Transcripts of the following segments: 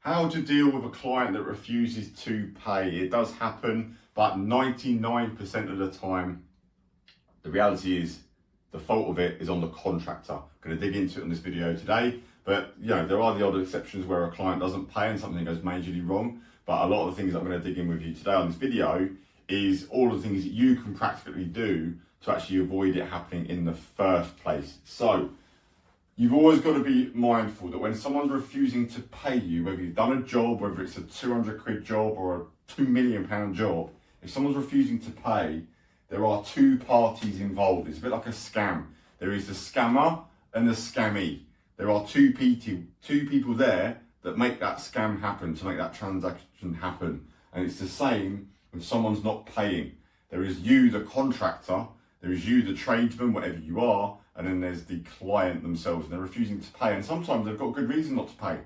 How to deal with a client that refuses to pay. It does happen, but 99% of the time, the reality is the fault of it is on the contractor. I'm going to dig into it in this video today, but there are the odd exceptions where a client doesn't pay and something goes majorly wrong. But a lot of the things I'm going to dig in with you today on this video is all of the things that you can practically do to actually avoid it happening in the first place. So you've always got to be mindful that when someone's refusing to pay you, whether you've done a job, whether it's a 200 quid job or a £2 million job, if someone's refusing to pay, there are two parties involved. It's a bit like a scam. There is the scammer and the scammy. There are two people there that make that scam happen, to make that transaction happen. And it's the same when someone's not paying. There is you, the contractor, there is you, the tradesman, whatever you are, and then there's the client themselves, and they're refusing to pay. And sometimes they've got good reason not to pay.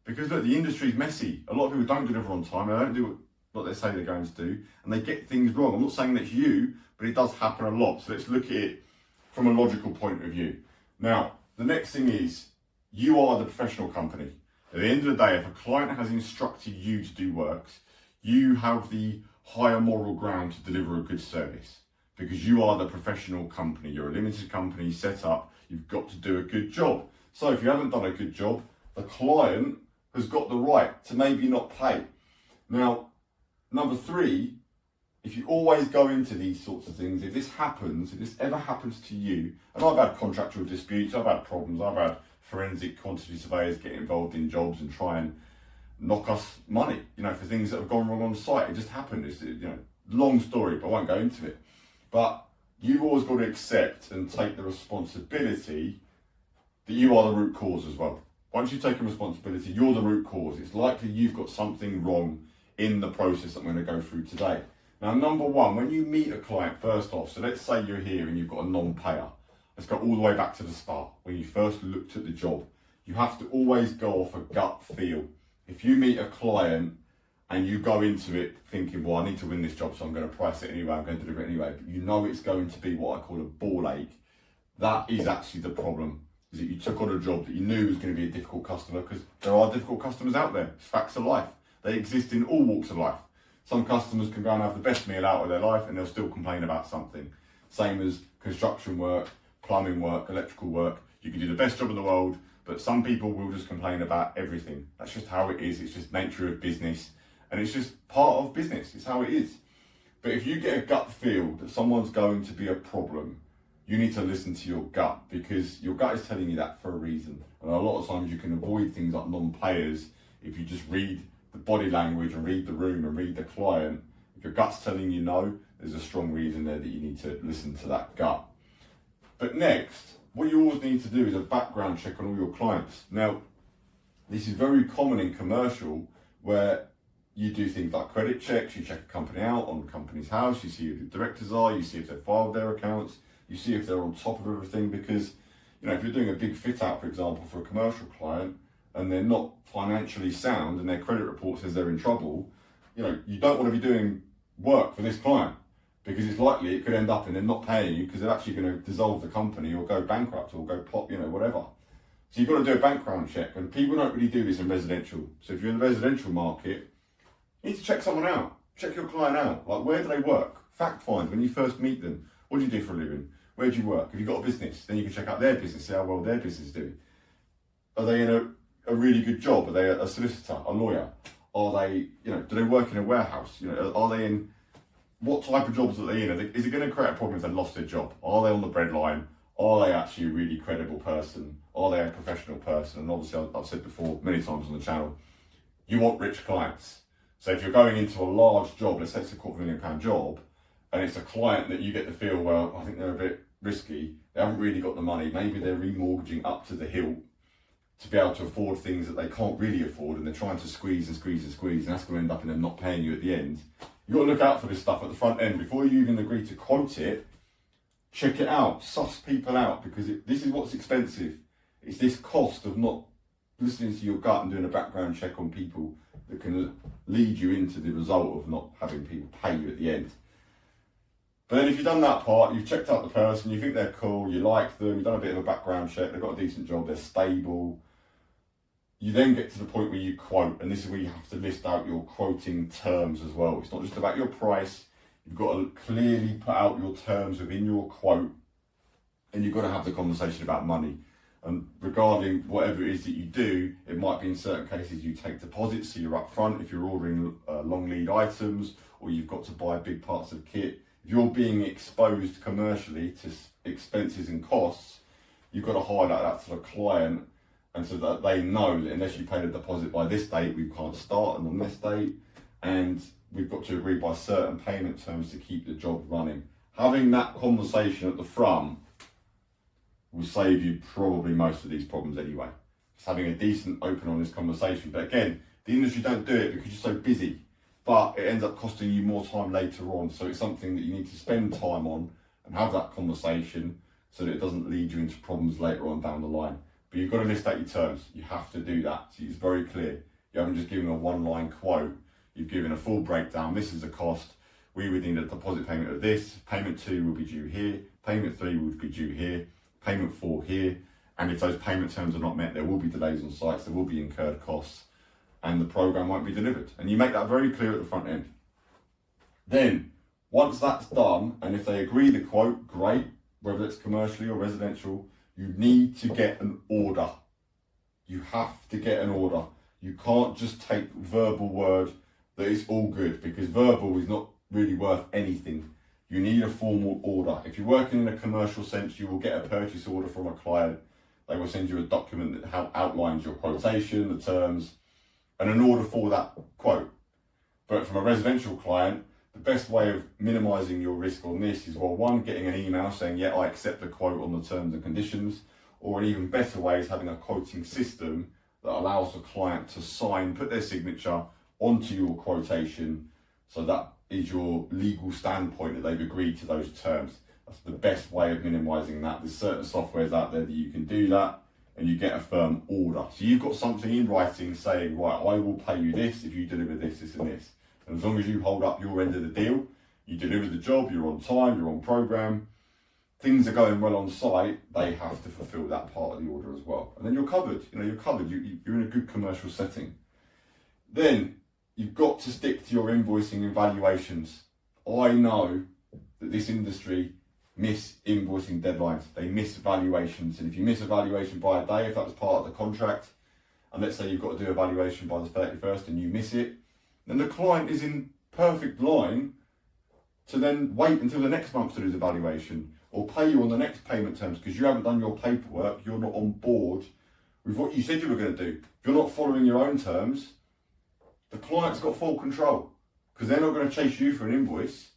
Because look, the industry's messy. A lot of people don't deliver on time, they don't do what they say they're going to do, and they get things wrong. I'm not saying that's you, but it does happen a lot. So let's look at it from a logical point of view. Now, the next thing is, you are the professional company. At the end of the day, if a client has instructed you to do works, you have the higher moral ground to deliver a good service. Because you are the professional company. You're a limited company set up. You've got to do a good job. So if you haven't done a good job, the client has got the right to maybe not pay. Now, number three, if you always go into these sorts of things, if this ever happens to you, and I've had contractual disputes, I've had problems, I've had forensic quantity surveyors get involved in jobs and try and knock us money, for things that have gone wrong on site. It just happened. It's, long story, but I won't go into it. But you've always got to accept and take the responsibility that you are the root cause as well. Once you take a responsibility, you're the root cause. It's likely you've got something wrong in the process that I'm going to go through today. Now, number one, when you meet a client, first off, so let's say you're here and you've got a non-payer. Let's go all the way back to the start. When you first looked at the job, you have to always go off a gut feel. If you meet a client and you go into it thinking, well, I need to win this job, so I'm going to price it anyway, I'm going to deliver it anyway, but you know it's going to be what I call a ball ache, that is actually the problem, is that you took on a job that you knew was going to be a difficult customer, because there are difficult customers out there. It's facts of life. They exist in all walks of life. Some customers can go and have the best meal out of their life and they'll still complain about something. Same as construction work, plumbing work, electrical work. You can do the best job in the world, but some people will just complain about everything. That's just how it is. It's just nature of business. And it's just part of business. It's how it is. But if you get a gut feel that someone's going to be a problem, you need to listen to your gut, because your gut is telling you that for a reason. And a lot of times you can avoid things like non-payers if you just read the body language and read the room and read the client. If your gut's telling you no, there's a strong reason there that you need to listen to that gut. But next, what you always need to do is a background check on all your clients. Now, this is very common in commercial, where you do things like credit checks, you check a company out on the company's house, you see who the directors are, you see if they've filed their accounts, you see if they're on top of everything, because, if you're doing a big fit out, for example, for a commercial client, and they're not financially sound and their credit report says they're in trouble, you don't want to be doing work for this client, because it's likely it could end up in them not paying you because they're actually going to dissolve the company or go bankrupt or go pop, whatever. So you've got to do a background check, and people don't really do this in residential. So if you're in the residential market, you need to check someone out. Check your client out. Like, where do they work? Fact find when you first meet them. What do you do for a living? Where do you work? Have you got a business? Then you can check out their business, see how well their business is doing. Are they in a really good job? Are they a solicitor, a lawyer? Are they, do they work in a warehouse? Are they in, what type of jobs are they in? Is it going to create a problem if they lost their job? Are they on the breadline? Are they actually a really credible person? Are they a professional person? And obviously, I've said before many times on the channel, you want rich clients. So if you're going into a large job, let's say it's a £250,000 job, and it's a client that you get the feel, well, I think they're a bit risky, they haven't really got the money, maybe they're remortgaging up to the hilt to be able to afford things that they can't really afford, and they're trying to squeeze and squeeze and squeeze, and that's going to end up in them not paying you at the end. You've got to look out for this stuff at the front end. Before you even agree to quote it, check it out, suss people out, because this is what's expensive. It's this cost of not listening to your gut and doing a background check on people that can lead you into the result of not having people pay you at the end. But then if you've done that part, you've checked out the person, you think they're cool, you like them, you've done a bit of a background check, they've got a decent job, they're stable, you then get to the point where you quote, and this is where you have to list out your quoting terms as well. It's not just about your price. You've got to clearly put out your terms within your quote, and you've got to have the conversation about money. And regarding whatever it is that you do, it might be in certain cases you take deposits, so you're up front if you're ordering long lead items, or you've got to buy big parts of kit. If you're being exposed commercially to expenses and costs, you've got to highlight that to the client, and so that they know that unless you pay the deposit by this date, we can't start, and on this date, and we've got to agree by certain payment terms to keep the job running. Having that conversation at the front will save you probably most of these problems anyway. Just having a decent, open, honest conversation. But again, the industry don't do it because you're so busy, but it ends up costing you more time later on. So it's something that you need to spend time on and have that conversation so that it doesn't lead you into problems later on down the line. But you've got to list out your terms. You have to do that. So it's very clear. You haven't just given a one-line quote. You've given a full breakdown. This is the cost. We would need a deposit payment of this. Payment 2 will be due here. Payment 3 would be due here. Payment 4 here. And if those payment terms are not met, there will be delays on sites. There will be incurred costs. And the program won't be delivered. And you make that very clear at the front end. Then, once that's done, and if they agree the quote, great. Whether it's commercially or residential, you need to get an order. You have to get an order. You can't just take verbal word that it's all good, because verbal is not really worth anything. You need a formal order. If you're working in a commercial sense, you will get a purchase order from a client. They will send you a document that outlines your quotation, the terms, and an order for that quote. But from a residential client, the best way of minimising your risk on this is, well, one, getting an email saying, yeah, I accept the quote on the terms and conditions, or an even better way is having a quoting system that allows the client to sign, put their signature onto your quotation, so that is your legal standpoint that they've agreed to those terms. That's the best way of minimising that. There's certain softwares out there that you can do that, and you get a firm order. So you've got something in writing saying, right, I will pay you this if you deliver this, this and this. And as long as you hold up your end of the deal, you deliver the job, you're on time, you're on programme, things are going well on site, they have to fulfil that part of the order as well. And then you're covered, you're covered, you're in a good commercial setting. Then you've got to stick to your invoicing and valuations. I know that this industry miss invoicing deadlines, they miss valuations. And if you miss a valuation by a day, if that was part of the contract, and let's say you've got to do a valuation by the 31st and you miss it, then the client is in perfect line to then wait until the next month to do the valuation, or pay you on the next payment terms because you haven't done your paperwork, you're not on board with what you said you were going to do. If you're not following your own terms, the client's got full control, because they're not going to chase you for an invoice.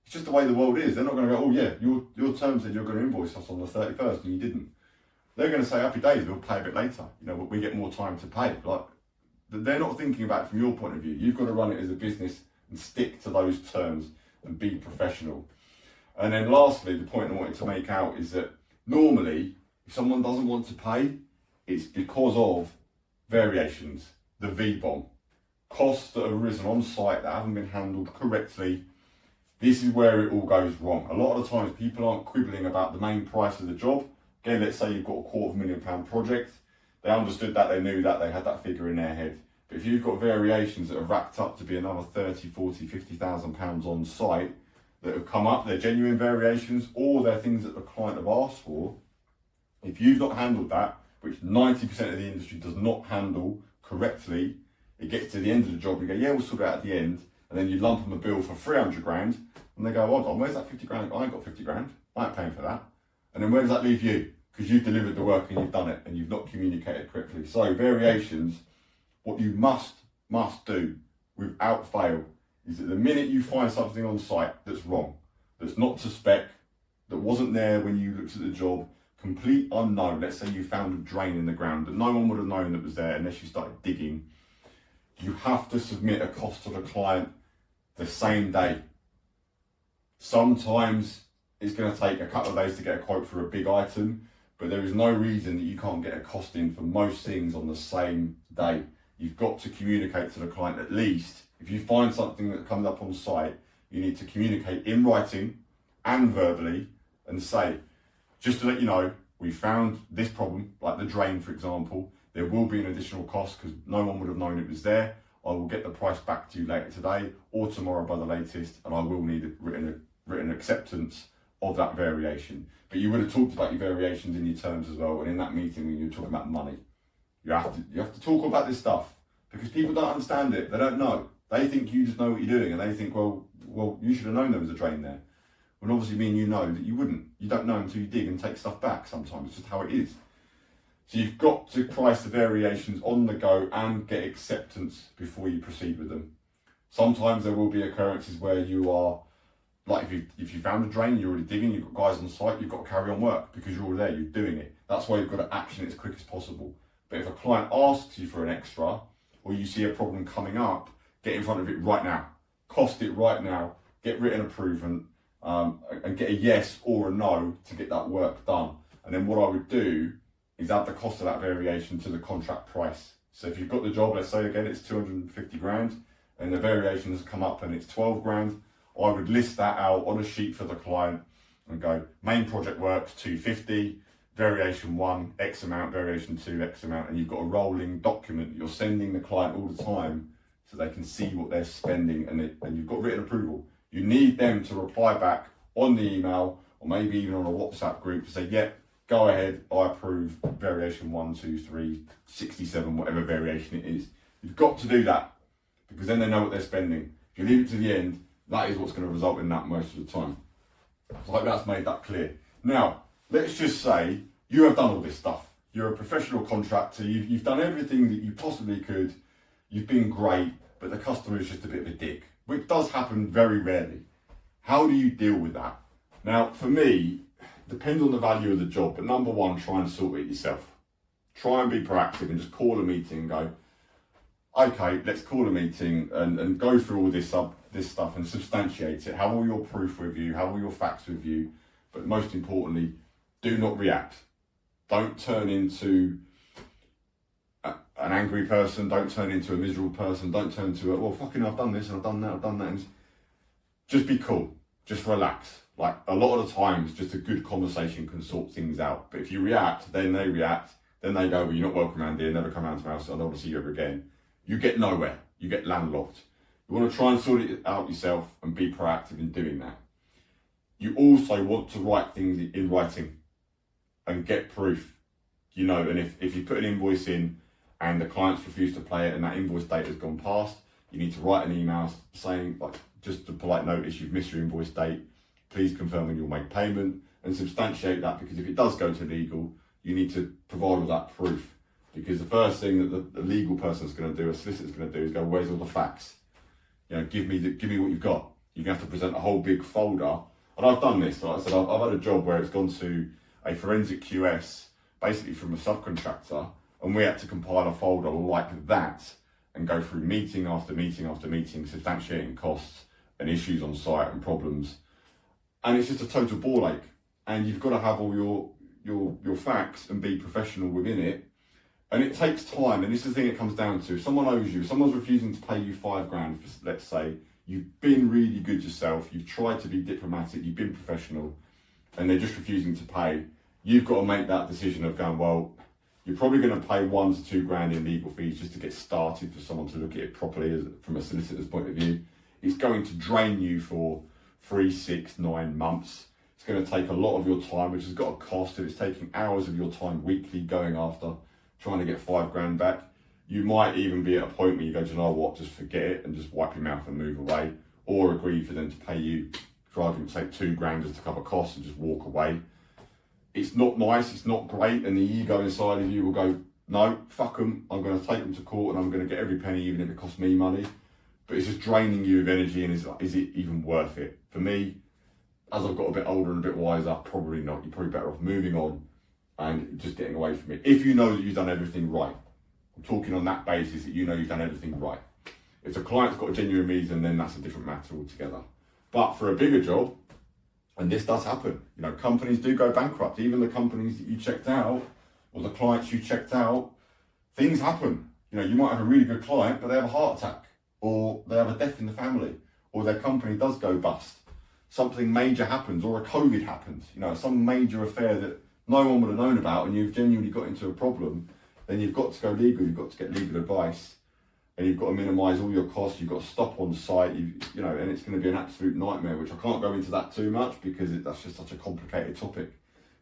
It's just the way the world is. They're not going to go, oh yeah, your terms said you're going to invoice us on the 31st and you didn't. They're going to say, happy days, we'll pay a bit later. We get more time to pay. They're not thinking about it from your point of view. You've got to run it as a business and stick to those terms and be professional. And then lastly, the point I wanted to make out is that normally, if someone doesn't want to pay, it's because of variations, the V-bomb, costs that have arisen on site that haven't been handled correctly. This is where it all goes wrong. A lot of the times people aren't quibbling about the main price of the job. Again, let's say you've got a £250,000 project. They understood that, they knew that, they had that figure in their head. But if you've got variations that are racked up to be another 30, 40, £50,000 on site that have come up, they're genuine variations, or they're things that the client have asked for, if you've not handled that, which 90% of the industry does not handle correctly, it gets to the end of the job, you go, yeah, we'll sort it out at the end, and then you lump them a bill for 300 grand, and they go, hold on, where's that 50 grand? I ain't got 50 grand, I ain't paying for that. And then where does that leave you? Because you've delivered the work and you've done it, and you've not communicated correctly. So variations, what you must do without fail is that the minute you find something on site that's wrong, that's not to spec, that wasn't there when you looked at the job, complete unknown, let's say you found a drain in the ground that no one would have known that was there unless you started digging, you have to submit a cost to the client the same day. Sometimes it's going to take a couple of days to get a quote for a big item, but there is no reason that you can't get a cost in for most things on the same day. You've got to communicate to the client at least. If you find something that comes up on site, you need to communicate in writing and verbally and say, just to let you know, we found this problem, like the drain, for example. There will be an additional cost because no one would have known it was there. I will get the price back to you later today or tomorrow by the latest, and I will need a written acceptance of that variation. But you would have talked about your variations in your terms as well, and in that meeting when you were talking about money. You have to talk about this stuff because people don't understand it. They don't know. They think you just know what you're doing, and they think, well, you should have known there was a drain there. When obviously me and you know that you wouldn't. You don't know until you dig and take stuff back sometimes. It's just how it is. So you've got to price the variations on the go and get acceptance before you proceed with them. Sometimes there will be occurrences where you are, like if you found a drain, you're already digging, you've got guys on site, you've got to carry on work because you're already there, you're doing it. That's why you've got to action it as quick as possible. But if a client asks you for an extra, or you see a problem coming up, get in front of it right now. Cost it right now, get written approval, and get a yes or a no to get that work done. And then what I would do is add the cost of that variation to the contract price. So if you've got the job, let's say again it's 250 grand, and the variation has come up and it's 12 grand, I would list that out on a sheet for the client and go, main project works 250, variation 1, X amount, variation 2, X amount, and you've got a rolling document that you're sending the client all the time so they can see what they're spending, and you've got written approval. You need them to reply back on the email or maybe even on a WhatsApp group to say, yeah, go ahead, I approve variation 1, 2, 3, 67, whatever variation it is. You've got to do that because then they know what they're spending. If you leave it to the end, that is what's going to result in that most of the time. So I hope that's made that clear. Now, let's just say you have done all this stuff. You're a professional contractor. You've done everything that you possibly could. You've been great, but the customer is just a bit of a dick, which does happen very rarely. How do you deal with that? Now, for me, depends on the value of the job, but number one, try and sort it yourself. Try and be proactive and just call a meeting and go, okay, let's call a meeting and go through all this stuff and substantiate it. Have all your proof with you, have all your facts with you, but most importantly, do not react. Don't turn into an angry person, don't turn into a miserable person, don't turn to well, fucking I've done this and I've done that, and just be cool, just relax. Like a lot of the times, just a good conversation can sort things out. But if you react, then they react, then they go, well, you're not welcome around here, never come around to my house, I don't want to see you ever again. You get nowhere, you get landlocked. You want to try and sort it out yourself and be proactive in doing that. You also want to write things in writing and get proof, and if you put an invoice in and the clients refuse to pay it and that invoice date has gone past, you need to write an email saying, like, just a polite notice, you've missed your invoice date, please confirm when you'll make payment, and substantiate that, because if it does go to legal, you need to provide all that proof. Because the first thing that the legal person's going to do, a solicitor's going to do, is go, where's all the facts? Give me what you've got. You're going to have to present a whole big folder. And I've done this. Like I said, I've had a job where it's gone to a forensic QS, basically from a subcontractor, and we had to compile a folder like that and go through meeting after meeting after meeting, substantiating costs and issues on site and problems. And it's just a total ball ache. And you've got to have all your facts and be professional within it. And it takes time, and this is the thing it comes down to. If someone owes you, if someone's refusing to pay you £5, let's say, you've been really good yourself, you've tried to be diplomatic, you've been professional, and they're just refusing to pay, you've got to make that decision of going, well, you're probably going to pay £1 to £2 in legal fees just to get started for someone to look at it properly from a solicitor's point of view. It's going to drain you for 3, 6, 9 months. It's going to take a lot of your time, which has got a cost. If it's taking hours of your time weekly going after trying to get £5 back, you might even be at a point where you go, do you know what, just forget it and just wipe your mouth and move away, or agree for them to pay you, for argument's sake, £2 just to cover costs and just walk away. It's not nice, it's not great, and the ego inside of you will go, no, fuck them, I'm going to take them to court and I'm going to get every penny even if it costs me money. But it's just draining you of energy, and is it even worth it? For me, as I've got a bit older and a bit wiser, probably not. You're probably better off moving on and just getting away from it. If you know that you've done everything right. I'm talking on that basis that you know you've done everything right. If the client's got a genuine reason, then that's a different matter altogether. But for a bigger job, and this does happen, companies do go bankrupt. Even the companies that you checked out, or the clients you checked out, things happen. You might have a really good client, but they have a heart attack, or they have a death in the family, or their company does go bust. Something major happens, or a COVID happens, some major affair that no one would have known about, and you've genuinely got into a problem. then you've got to go legal, you've got to get legal advice, and you've got to minimise all your costs, you've got to stop on site, you know, and it's going to be an absolute nightmare, which I can't go into that too much because that's just such a complicated topic.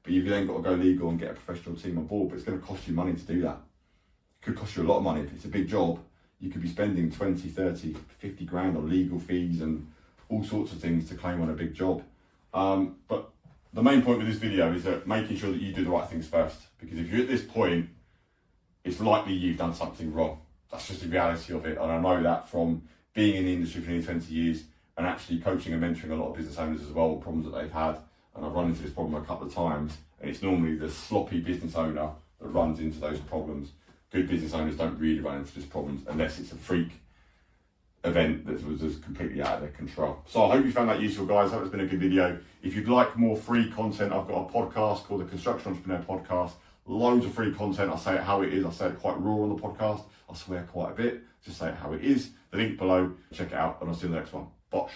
But you've then got to go legal and get a professional team on board, but it's going to cost you money to do that. It could cost you a lot of money. If it's a big job, you could be spending 20, 30, 50 grand on legal fees and all sorts of things to claim on a big job. But the main point with this video is that making sure that you do the right things first, because if you're at this point, it's likely you've done something wrong. That's just the reality of it. And I know that from being in the industry for nearly 20 years and actually coaching and mentoring a lot of business owners as well, problems that they've had. And I've run into this problem a couple of times, and it's normally the sloppy business owner that runs into those problems. Good business owners don't really run into these problems unless it's a freak event that was just completely out of their control. So I hope you found that useful, guys. I hope it's been a good video. If you'd like more free content, I've got a podcast called the Construction Entrepreneur Podcast. Loads of free content. I say it how it is. I say it quite raw on the podcast. I swear quite a bit. Just say it how it is. The link below. Check it out, and I'll see you in the next one. Bosh.